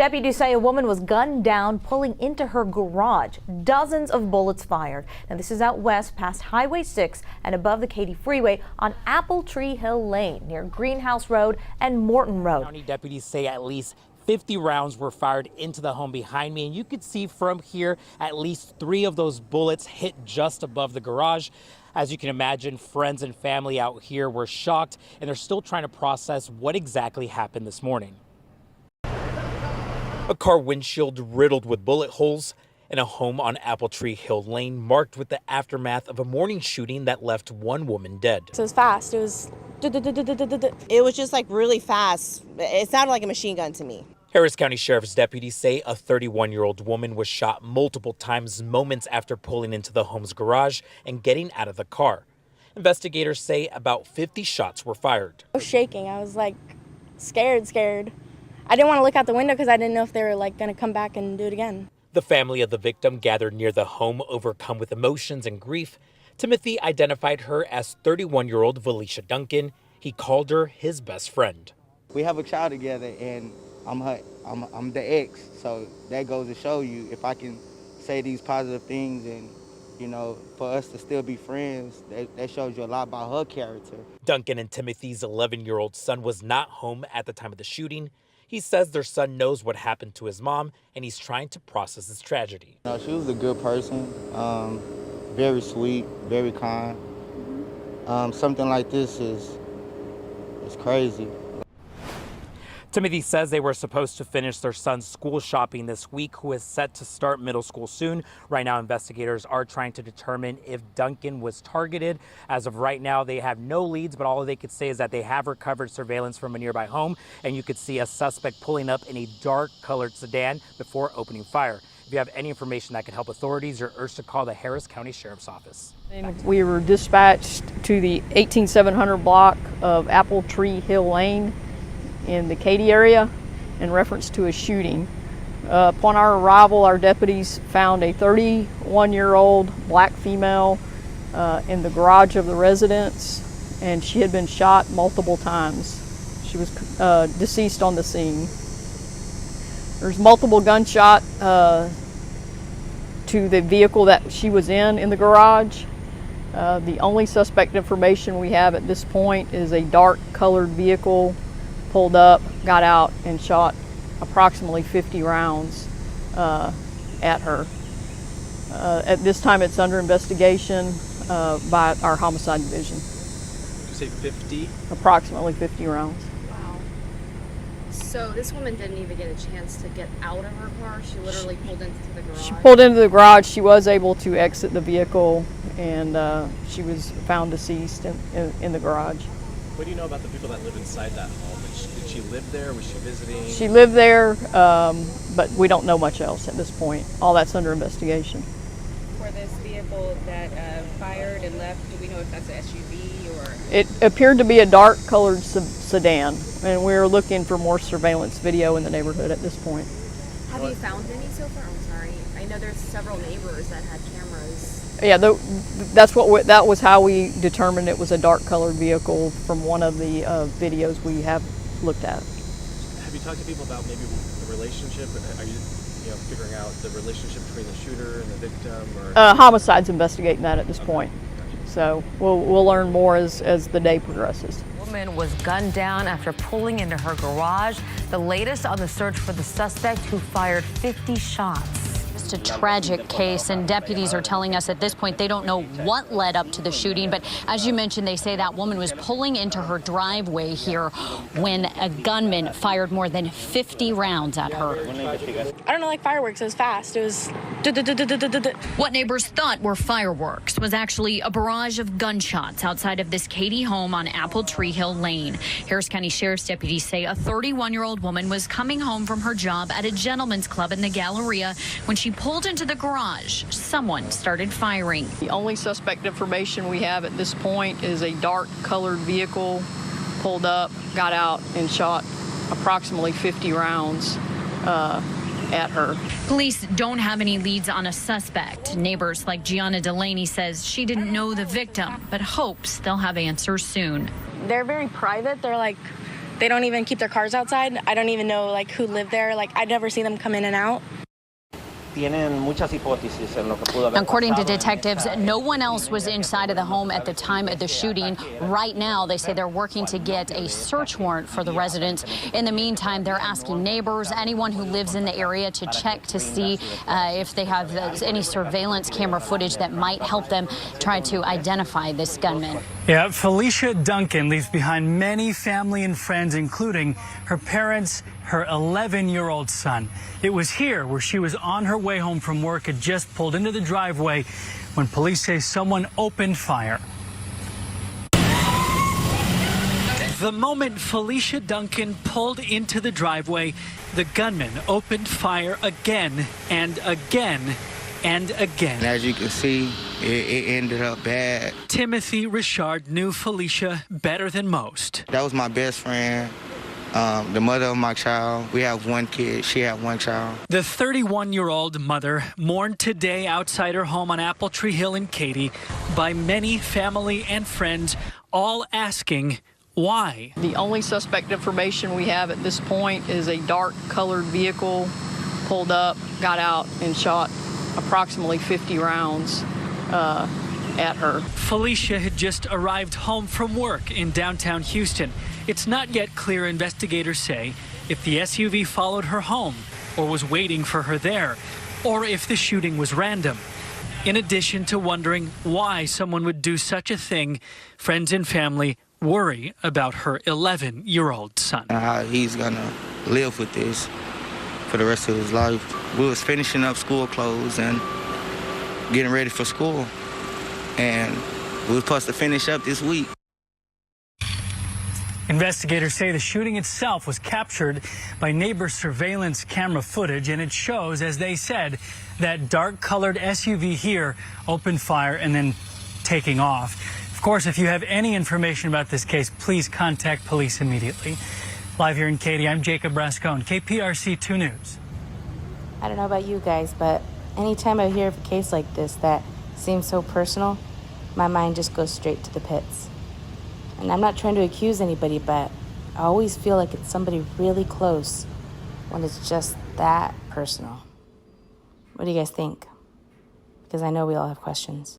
Deputies say a woman was gunned down pulling into her garage. Dozens of bullets fired. Now this is out west past Highway 6 and above the Katy Freeway on Apple Tree Hill Lane near Greenhouse Road and Morton Road. County deputies say at least 50 rounds were fired into the home behind me, and you could see from here at least 3 of those bullets hit just above the garage. As you can imagine, friends and family out here were shocked, and they're still trying to process what exactly happened this morning. A car windshield riddled with bullet holes and a home on Apple Tree Hill Lane marked with the aftermath of a morning shooting that left one woman dead. So it was fast. It was just like really fast. It sounded like a machine gun to me. Harris County Sheriff's deputies say a 31-year-old woman was shot multiple times moments after pulling into the home's garage and getting out of the car. Investigators say about 50 shots were fired. I was shaking. I was like scared. I didn't want to look out the window because I didn't know if they were like going to come back and do it again. The family of the victim gathered near the home, overcome with emotions and grief. Timothy identified her as 31-year-old Valeesha Duncan. He called her his best friend. We have a child together, and I'm the ex, so that goes to show you if I can say these positive things and, you know, for us to still be friends, that shows you a lot about her character. Duncan and Timothy's 11-year-old son was not home at the time of the shooting. He says their son knows what happened to his mom, and he's trying to process this tragedy. You know, she was a good person, very sweet, very kind. Something like this is crazy. Timothy says they were supposed to finish their son's school shopping this week, who is set to start middle school soon. Right now, investigators are trying to determine if Duncan was targeted. As of right now, they have no leads, but all they could say is that they have recovered surveillance from a nearby home, and you could see a suspect pulling up in a dark-colored sedan before opening fire. If you have any information that could help authorities, you're urged to call the Harris County Sheriff's Office. We were dispatched to the 18700 block of Apple Tree Hill Lane in the Katy area in reference to a shooting. Upon our arrival, our deputies found a 31-year-old black female in the garage of the residence, and she had been shot multiple times. She was deceased on the scene. There's multiple gunshot to the vehicle that she was in the garage. The only suspect information we have at this point is a dark-colored vehicle pulled up, got out, and shot approximately 50 rounds at her. At this time, it's under investigation by our homicide division. Did you say 50? Approximately 50 rounds. Wow. So this woman didn't even get a chance to get out of her car. She literally pulled into the garage. She pulled into the garage. She was able to exit the vehicle, and she was found deceased in the garage. What do you know about the people that live inside that home? Did she live there? Was she visiting? She lived there, but we don't know much else at this point. All that's under investigation. For this vehicle that fired and left, do we know if that's an SUV or? It appeared to be a dark-colored sedan, and we're looking for more surveillance video in the neighborhood at this point. Have you found any so far? I'm sorry. I know there's several neighbors that had cameras. Yeah, that was how we determined it was a dark-colored vehicle from one of the videos we have looked at. Have you talked to people about maybe the relationship? Are you figuring out the relationship between the shooter and the victim? Or? Homicide's investigating that at this point. So we'll learn more as the day progresses. The woman was gunned down after pulling into her garage. The latest on the search for the suspect who fired 50 shots. A tragic case, and deputies are telling us at this point they don't know what led up to the shooting, but as you mentioned, they say that woman was pulling into her driveway here when a gunman fired more than 50 rounds at her. I don't know, like fireworks. It was fast. It was. What neighbors thought were fireworks was actually a barrage of gunshots outside of this Katy home on Apple Tree Hill Lane. Harris County Sheriff's deputies say a 31-year-old woman was coming home from her job at a gentleman's club in the Galleria when she pulled into the garage. Someone started firing. The only suspect information we have at this point is a dark-colored vehicle pulled up, got out, and shot approximately 50 rounds at her. Police don't have any leads on a suspect. Neighbors like Gianna Delaney says she didn't know the victim, but hopes they'll have answers soon. They're very private. They're like They don't even keep their cars outside. I don't even know like who lived there. Like I'd never see them come in and out. According to detectives, no one else was inside of the home at the time of the shooting. Right now, they say they're working to get a search warrant for the residence. In the meantime, they're asking neighbors, anyone who lives in the area, to check to see if they have any surveillance camera footage that might help them try to identify this gunman. Yeah, Valeesha Duncan leaves behind many family and friends, including her parents, her 11-year-old son. It was here where she was on her way home from work, had just pulled into the driveway when police say someone opened fire. The moment Valeesha Duncan pulled into the driveway, the gunman opened fire again and again and again. And as you can see, it ended up bad. Timothy Richard knew Valeesha better than most. That was my best friend. The mother of my child. We have one kid. She had one child. The 31-year-old mother mourned today outside her home on Apple Tree Hill in Katy by many family and friends, all asking why. The only suspect information we have at this point is a dark colored vehicle pulled up, got out, and shot approximately 50 rounds at her. Valeesha had just arrived home from work in downtown Houston. It's not yet clear, investigators say, if the SUV followed her home or was waiting for her there, or if the shooting was random. In addition to wondering why someone would do such a thing, friends and family worry about her 11-year-old son. How he's gonna live with this for the rest of his life. We was finishing up school clothes and getting ready for school, and we were supposed to finish up this week. Investigators say the shooting itself was captured by neighbor surveillance camera footage, and it shows, as they said, that dark-colored SUV here opened fire and then taking off. Of course, if you have any information about this case, please contact police immediately. Live here in Katy, I'm Jacob Rascone, KPRC 2 News. I don't know about you guys, but anytime I hear of a case like this that seems so personal, my mind just goes straight to the pits. And I'm not trying to accuse anybody, but I always feel like it's somebody really close when it's just that personal. What do you guys think? Because I know we all have questions.